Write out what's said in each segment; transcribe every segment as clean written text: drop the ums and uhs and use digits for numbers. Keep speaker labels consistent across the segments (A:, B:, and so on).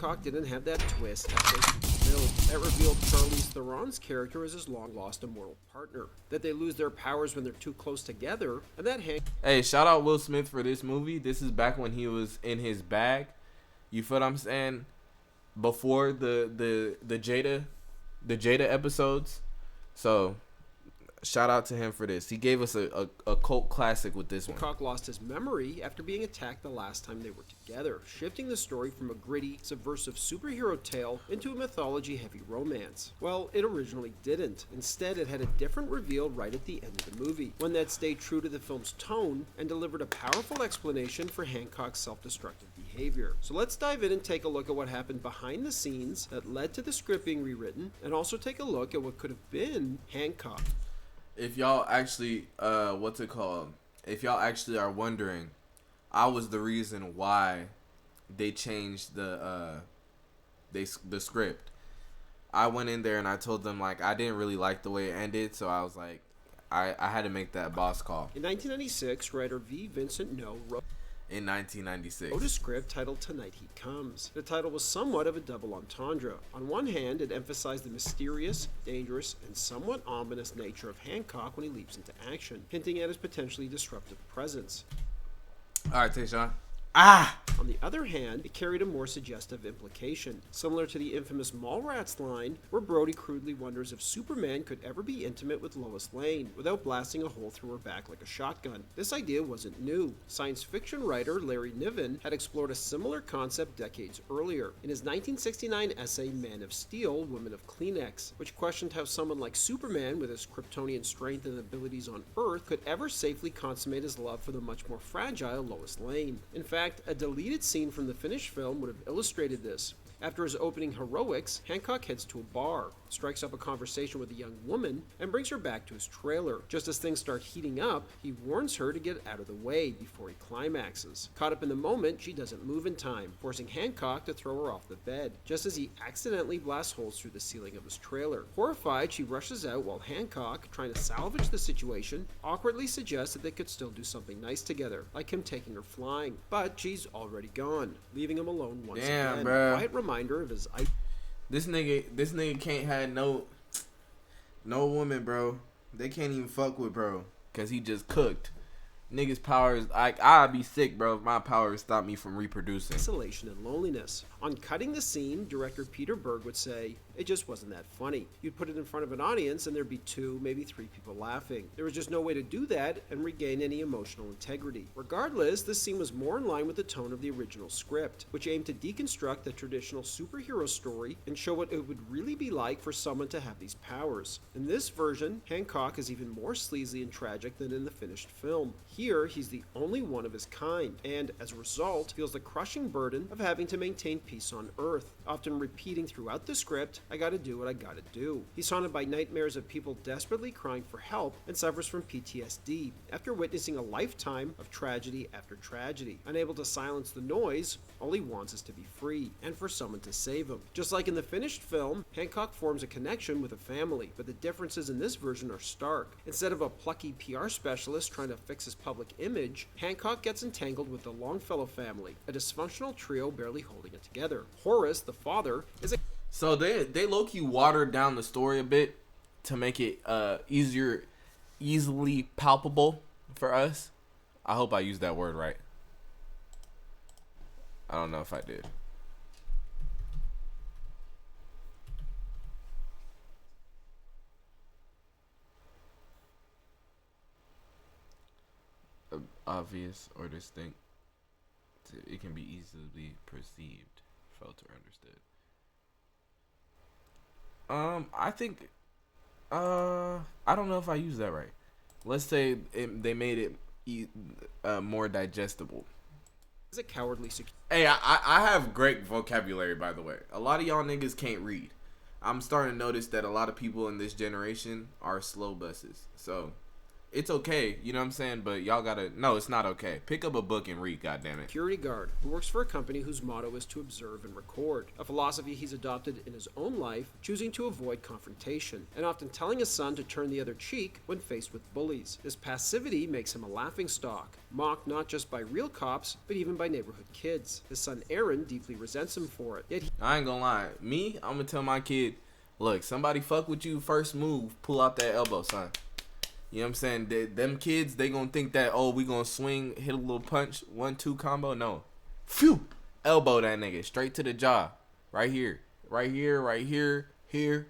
A: Hancock didn't have that twist halfway through the film that revealed Charlize Theron's character as his long-lost immortal partner, that they lose their powers when they're too close together, and that
B: Hey, shout out Will Smith for this movie. This is back when he was in his bag. You feel what I'm saying? Before the Jada episodes. So shout out to him for this. He gave us a cult classic with this one.
A: Hancock lost his memory after being attacked the last time they were together, shifting the story from a gritty, subversive superhero tale into a mythology-heavy romance. Well, it originally didn't. Instead, it had a different reveal right at the end of the movie, one that stayed true to the film's tone and delivered a powerful explanation for Hancock's self-destructive behavior. So let's dive in and take a look at what happened behind the scenes that led to the script being rewritten, and also take a look at what could have been Hancock.
B: If y'all actually, if y'all actually are wondering, I was the reason why they changed the script. I went in there and I told them, like, I didn't really like the way it ended, so I was like, I had to make that boss call.
A: In 1996, writer V. Vincent No wrote
B: In 1996.
A: a script titled Tonight He Comes. The title was somewhat of a double entendre. On one hand, it emphasized the mysterious, dangerous, and somewhat ominous nature of Hancock when he leaps into action, hinting at his potentially disruptive presence.
B: Alright, Tayshawn.
A: On the other hand, it carried a more suggestive implication, similar to the infamous Mallrats line, where Brody crudely wonders if Superman could ever be intimate with Lois Lane without blasting a hole through her back like a shotgun. This idea wasn't new. Science fiction writer Larry Niven had explored a similar concept decades earlier in his 1969 essay Man of Steel, Women of Kleenex, which questioned how someone like Superman, with his Kryptonian strength and abilities on Earth, could ever safely consummate his love for the much more fragile Lois Lane. In fact, a deleted scene from the finished film would have illustrated this. After his opening heroics, Hancock heads to a bar, strikes up a conversation with a young woman, and brings her back to his trailer. Just as things start heating up, he warns her to get out of the way before he climaxes. Caught up in the moment, she doesn't move in time, forcing Hancock to throw her off the bed, just as he accidentally blasts holes through the ceiling of his trailer. Horrified, she rushes out while Hancock, trying to salvage the situation, awkwardly suggests that they could still do something nice together, like him taking her flying. But she's already gone, leaving him alone once again.
B: Bruh.
A: Quiet reminder of his
B: This nigga can't have no woman, bro. They can't even fuck with bro, cause he just cooked. Niggas' powers, I'd be sick, bro, if my powers stopped me from reproducing.
A: Isolation and loneliness. On cutting the scene, director Peter Berg would say, it just wasn't that funny. You'd put it in front of an audience and there'd be 2, maybe 3 people laughing. There was just no way to do that and regain any emotional integrity. Regardless, this scene was more in line with the tone of the original script, which aimed to deconstruct the traditional superhero story and show what it would really be like for someone to have these powers. In this version, Hancock is even more sleazy and tragic than in the finished film. Here, he's the only one of his kind, and as a result, feels the crushing burden of having to maintain peace on Earth, often repeating throughout the script, I gotta do what I gotta do. He's haunted by nightmares of people desperately crying for help and suffers from PTSD after witnessing a lifetime of tragedy after tragedy. Unable to silence the noise, all he wants is to be free, and for someone to save him. Just like in the finished film, Hancock forms a connection with a family, but the differences in this version are stark. Instead of a plucky PR specialist trying to fix his public image, Hancock gets entangled with the Longfellow family, a dysfunctional trio barely holding it together. Horace, the father, is a...
B: So they low-key watered down the story a bit to make it easily palpable for us. I hope I used that word right. I don't know if I did. Obvious or distinct. It can be easily perceived, felt, or understood. I think, I don't know if I used that right. Let's say they made it more digestible.
A: Is a cowardly
B: Hey, I have great vocabulary, by the way. A lot of y'all niggas can't read. I'm starting to notice that a lot of people in this generation are slow buses. So, it's okay, you know what I'm saying? But y'all gotta, no, it's not okay. Pick up a book and read, goddammit.
A: Security guard who works for a company whose motto is to observe and record, a philosophy he's adopted in his own life, choosing to avoid confrontation, and often telling his son to turn the other cheek when faced with bullies. This passivity makes him a laughingstock, mocked not just by real cops, but even by neighborhood kids. His son Aaron deeply resents him for it, yet
B: I ain't gonna lie. Me, I'm gonna tell my kid, look, somebody fuck with you, first move, pull out that elbow, son. You know what I'm saying? Them kids, they gonna think that, oh, we gonna swing, hit a little punch, 1-2 combo. No. Phew! Elbow that nigga straight to the jaw. Right here. Right here, right here, here.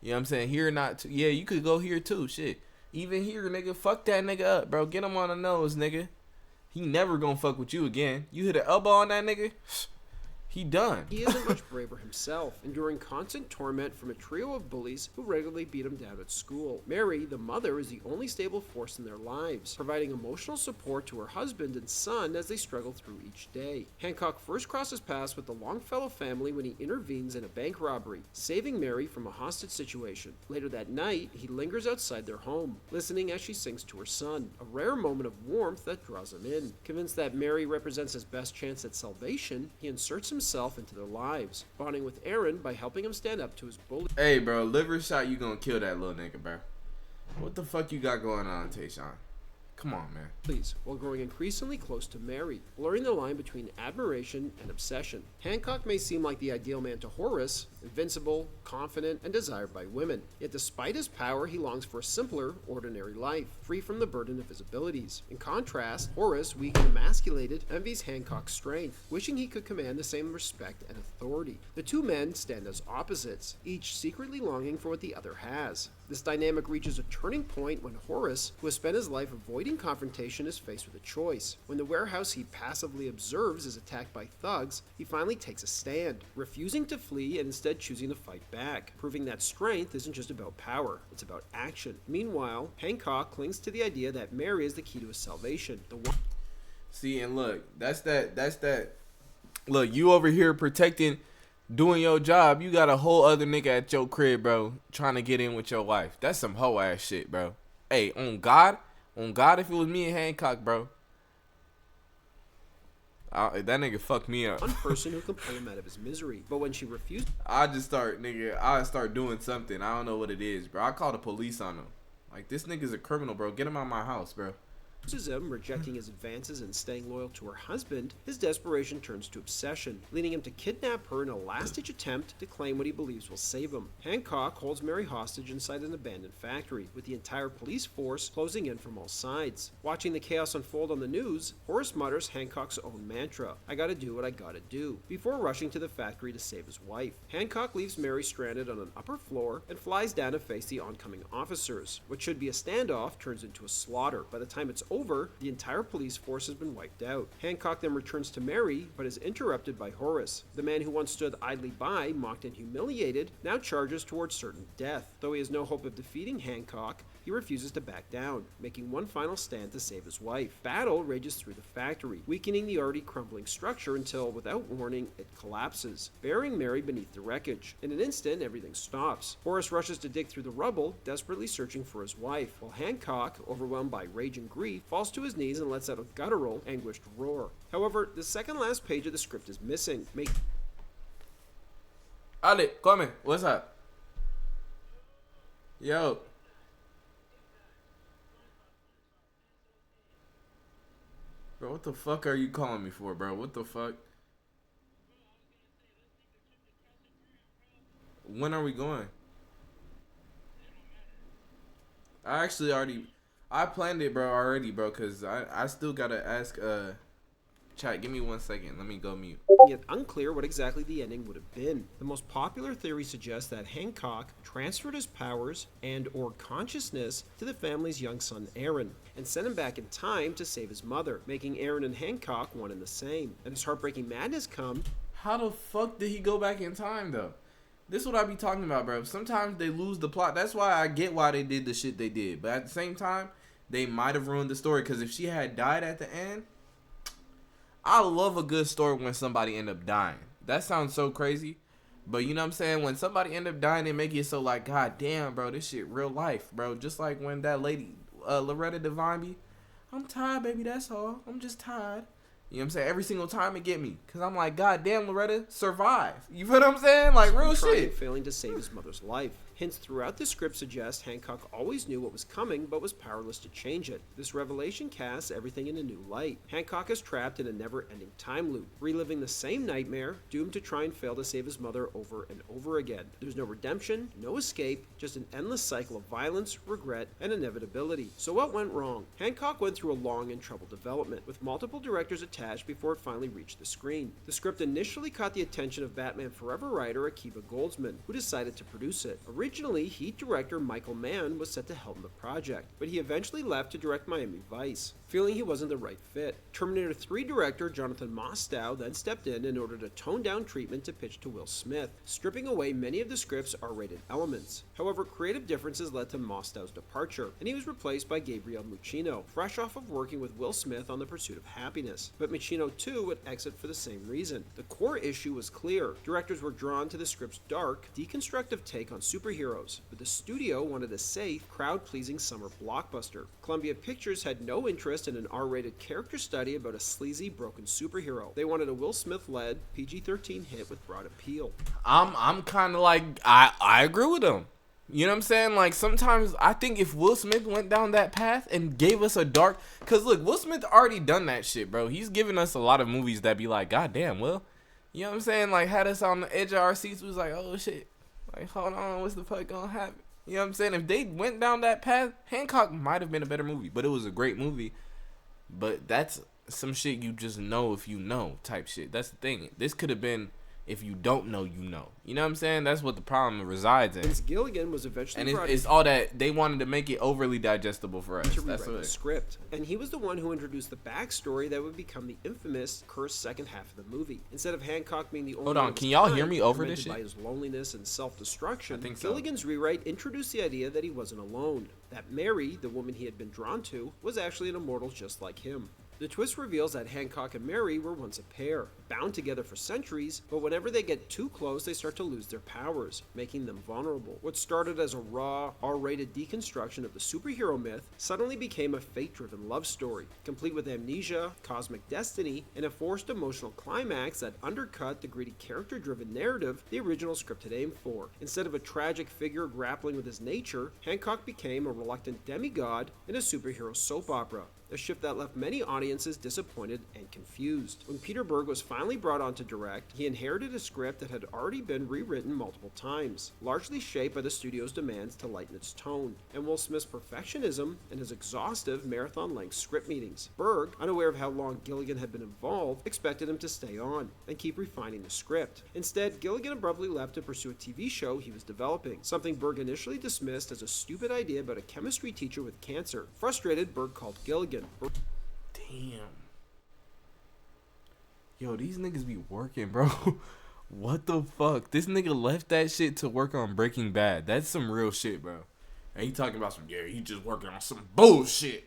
B: You know what I'm saying? Here, not yeah, you could go here too. Shit. Even here, nigga. Fuck that nigga up, bro. Get him on the nose, nigga. He never gonna fuck with you again. You hit an elbow on that nigga, he done.
A: he isn't much braver himself, enduring constant torment from a trio of bullies who regularly beat him down at school. Mary, the mother, is the only stable force in their lives, providing emotional support to her husband and son as they struggle through each day. Hancock first crosses paths with the Longfellow family when he intervenes in a bank robbery, saving Mary from a hostage situation. Later that night, he lingers outside their home, listening as she sings to her son, a rare moment of warmth that draws him in. Convinced that Mary represents his best chance at salvation, he inserts himself into their lives, bonding with Aaron by helping him stand up to his bully.
B: Hey, bro, liver shot, you gonna kill that little nigga, bro. What the fuck you got going on, Tayshawn? Come on, man.
A: Please, while growing increasingly close to Mary, blurring the line between admiration and obsession. Hancock may seem like the ideal man to Horace, invincible, confident, and desired by women. Yet despite his power, he longs for a simpler, ordinary life, free from the burden of his abilities. In contrast, Horace, weak and emasculated, envies Hancock's strength, wishing he could command the same respect and authority. The two men stand as opposites, each secretly longing for what the other has. This dynamic reaches a turning point when Horace, who has spent his life avoiding confrontation, is faced with a choice. When the warehouse he passively observes is attacked by thugs, he finally takes a stand, refusing to flee and instead choosing to fight back, proving that strength isn't just about power, it's about action. Meanwhile, Hancock clings to the idea that Mary is the key to his salvation. The one
B: See, and look, that's that. Look, you over here protecting, doing your job. You got a whole other nigga at your crib, bro, trying to get in with your wife. That's some hoe ass shit, bro. Hey, on God, if it was me and Hancock, bro, that nigga fucked me up.
A: one person who can pull him out of his misery. But when she refused,
B: I start doing something. I don't know what it is, bro. I call the police on him. Like, this nigga's a criminal, bro. Get him out of my house, bro.
A: him, rejecting his advances and staying loyal to her husband, his desperation turns to obsession, leading him to kidnap her in a last-ditch attempt to claim what he believes will save him. Hancock holds Mary hostage inside an abandoned factory, with the entire police force closing in from all sides. Watching the chaos unfold on the news, Horace mutters Hancock's own mantra, "I gotta do what I gotta do," before rushing to the factory to save his wife. Hancock leaves Mary stranded on an upper floor and flies down to face the oncoming officers. What should be a standoff turns into a slaughter. By the time it's over, the entire police force has been wiped out. Hancock then returns to Mary, but is interrupted by Horace. The man who once stood idly by, mocked and humiliated, now charges towards certain death. Though he has no hope of defeating Hancock, he refuses to back down, making one final stand to save his wife. Battle rages through the factory, weakening the already crumbling structure until, without warning, it collapses, burying Mary beneath the wreckage. In an instant, everything stops. Horace rushes to dig through the rubble, desperately searching for his wife, while Hancock, overwhelmed by rage and grief, falls to his knees and lets out a guttural, anguished roar. However, the second last page of the script is missing.
B: Ale, come. What's up? Yo. Bro, what the fuck are you calling me for, bro? What the fuck? When are we going? I planned it, bro, already, bro, because I still gotta ask, chat, give me 1 second. Let me go mute.
A: Yet unclear what exactly the ending would have been. The most popular theory suggests that Hancock transferred his powers and or consciousness to the family's young son Aaron, and sent him back in time to save his mother, making Aaron and Hancock one and the same. And as heartbreaking madness comes,
B: How the fuck did he go back in time, though? This is what I be talking about, bro. Sometimes they lose the plot. That's why I get why they did the shit they did. But at the same time, they might have ruined the story. Because if she had died at the end, I love a good story when somebody end up dying. That sounds so crazy. But you know what I'm saying? When somebody end up dying, they make it so like, God damn, bro, this shit real life, bro. Just like when that lady, Loretta Devine be, I'm tired, baby, that's all. I'm just tired. You know what I'm saying? Every single time it get me. Because I'm like, God damn, Loretta, survive. You feel what I'm saying? Like, real shit.
A: Failing to save his mother's life. Hints throughout the script suggest Hancock always knew what was coming but was powerless to change it. This revelation casts everything in a new light. Hancock is trapped in a never-ending time loop, reliving the same nightmare, doomed to try and fail to save his mother over and over again. There's no redemption, no escape, just an endless cycle of violence, regret, and inevitability. So what went wrong? Hancock went through a long and troubled development, with multiple directors attached before it finally reached the screen. The script initially caught the attention of Batman Forever writer Akiva Goldsman, who decided to produce it. Originally, Heat director Michael Mann was set to helm the project, but he eventually left to direct Miami Vice, feeling he wasn't the right fit. Terminator 3 director Jonathan Mostow then stepped in order to tone down treatment to pitch to Will Smith, stripping away many of the script's R-rated elements. However, creative differences led to Mostow's departure, and he was replaced by Gabriel Muccino, fresh off of working with Will Smith on The Pursuit of Happiness. But Muccino too would exit for the same reason. The core issue was clear. Directors were drawn to the script's dark, deconstructive take on superheroes, but the studio wanted a safe, crowd-pleasing summer blockbuster. Columbia Pictures had no interest in an R-rated character study about a sleazy, broken superhero. They wanted a Will Smith-led, PG-13 hit with broad appeal.
B: I'm kind of like, I agree with him. You know what I'm saying? Like, sometimes I think if Will Smith went down that path and gave us a dark... Because, look, Will Smith already done that shit, bro. He's given us a lot of movies that be like, God damn, Will. You know what I'm saying? Like, had us on the edge of our seats. Was like, oh, shit. Like, hold on, what's the fuck gonna happen? You know what I'm saying? If they went down that path, Hancock might have been a better movie. But it was a great movie. But that's some shit you just know if you know type shit. That's the thing. This could have been... If you don't know, you know. You know what I'm saying? That's what the problem resides in.
A: Vince Gilligan was eventually
B: and it's all that they wanted to make it overly digestible for us.
A: To
B: That's
A: rewrite the script. And he was the one who introduced the backstory that would become the infamous cursed second half of the movie. Instead of Hancock being the only...
B: Hold on, can y'all hear me over this shit?
A: By his loneliness and self-destruction,
B: I think so.
A: Gilligan's rewrite introduced the idea that he wasn't alone. That Mary, the woman he had been drawn to, was actually an immortal just like him. The twist reveals that Hancock and Mary were once a pair, bound together for centuries, but whenever they get too close, they start to lose their powers, making them vulnerable. What started as a raw, R-rated deconstruction of the superhero myth suddenly became a fate-driven love story, complete with amnesia, cosmic destiny, and a forced emotional climax that undercut the gritty character-driven narrative the original script had aimed for. Instead of a tragic figure grappling with his nature, Hancock became a reluctant demigod in a superhero soap opera. A shift that left many audiences disappointed and confused. When Peter Berg was finally brought on to direct, he inherited a script that had already been rewritten multiple times, largely shaped by the studio's demands to lighten its tone, and Will Smith's perfectionism and his exhaustive marathon-length script meetings. Berg, unaware of how long Gilligan had been involved, expected him to stay on and keep refining the script. Instead, Gilligan abruptly left to pursue a TV show he was developing, something Berg initially dismissed as a stupid idea about a chemistry teacher with cancer. Frustrated, Berg called Gilligan.
B: Damn. Yo, these niggas be working, bro. What the fuck? This nigga left that shit to work on Breaking Bad. That's some real shit, bro. And he talking about he just working on some bullshit.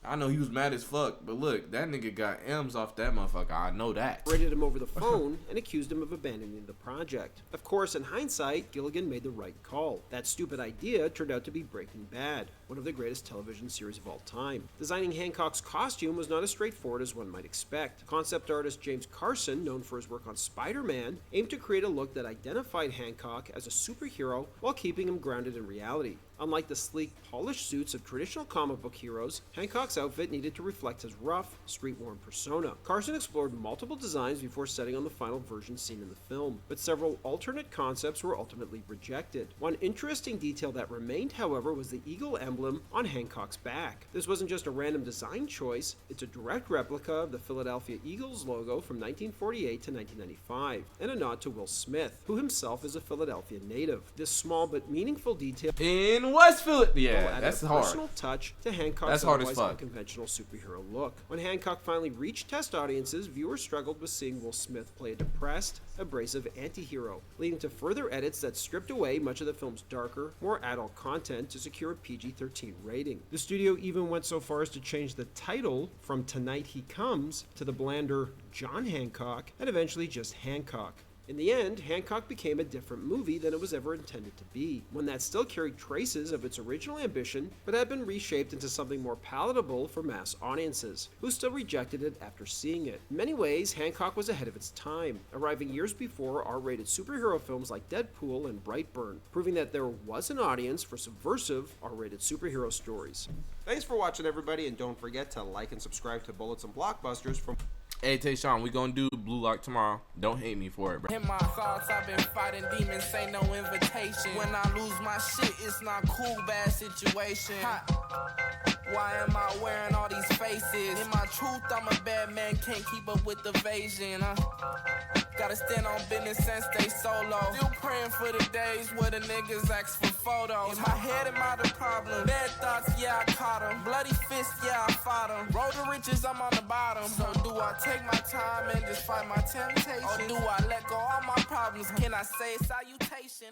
B: I know he was mad as fuck, but look, that nigga got M's off that motherfucker. I know that.
A: Rated him over the phone and accused him of abandoning the project. Of course, in hindsight, Gilligan made the right call. That stupid idea turned out to be Breaking Bad, one of the greatest television series of all time. Designing Hancock's costume was not as straightforward as one might expect. Concept artist James Carson, known for his work on Spider-Man, aimed to create a look that identified Hancock as a superhero while keeping him grounded in reality. Unlike the sleek, polished suits of traditional comic book heroes, Hancock's outfit needed to reflect his rough, street-worn persona. Carson explored multiple designs before setting on the final version seen in the film, but several alternate concepts were ultimately rejected. One interesting detail that remained, however, was the eagle emblem on Hancock's back. This wasn't just a random design choice, it's a direct replica of the Philadelphia Eagles logo from 1948 to 1995, and a nod to Will Smith, who himself is a Philadelphia native. This small but meaningful detail
B: In Westfield, yeah, that's
A: a
B: hard.
A: Personal touch to Hancock's otherwise unconventional superhero look. When Hancock finally reached test audiences, viewers struggled with seeing Will Smith play a depressed, abrasive anti-hero, leading to further edits that stripped away much of the film's darker, more adult content to secure a PG-13 rating. The studio even went so far as to change the title from Tonight He Comes to the blander John Hancock, and eventually just Hancock. In the end, Hancock became a different movie than it was ever intended to be, one that still carried traces of its original ambition, but had been reshaped into something more palatable for mass audiences, who still rejected it after seeing it. In many ways, Hancock was ahead of its time, arriving years before R-rated superhero films like Deadpool and Brightburn, proving that there was an audience for subversive R-rated superhero stories.
C: Thanks for watching, everybody, and don't forget to like and subscribe to Bullets and Blockbusters from...
B: Hey, Tayshawn, we gonna do Blue Lock tomorrow. Don't hate me for it, bro.
D: In my thoughts, I've been fighting demons, ain't no invitation. When I lose my shit, it's not cool, bad situation. Why am I wearing all these faces? In my truth, I'm a bad man, can't keep up with the evasion. Gotta stand on business and stay solo. Still praying for the days where the niggas ask for photos. In my head, am I the problem? Bad thoughts, yeah, I caught 'em. Bloody fists, yeah, I fought 'em. Road to riches, I'm on the bottom. So do I take my time and just fight my temptation? Or do I let go all my problems? Can I say salutation?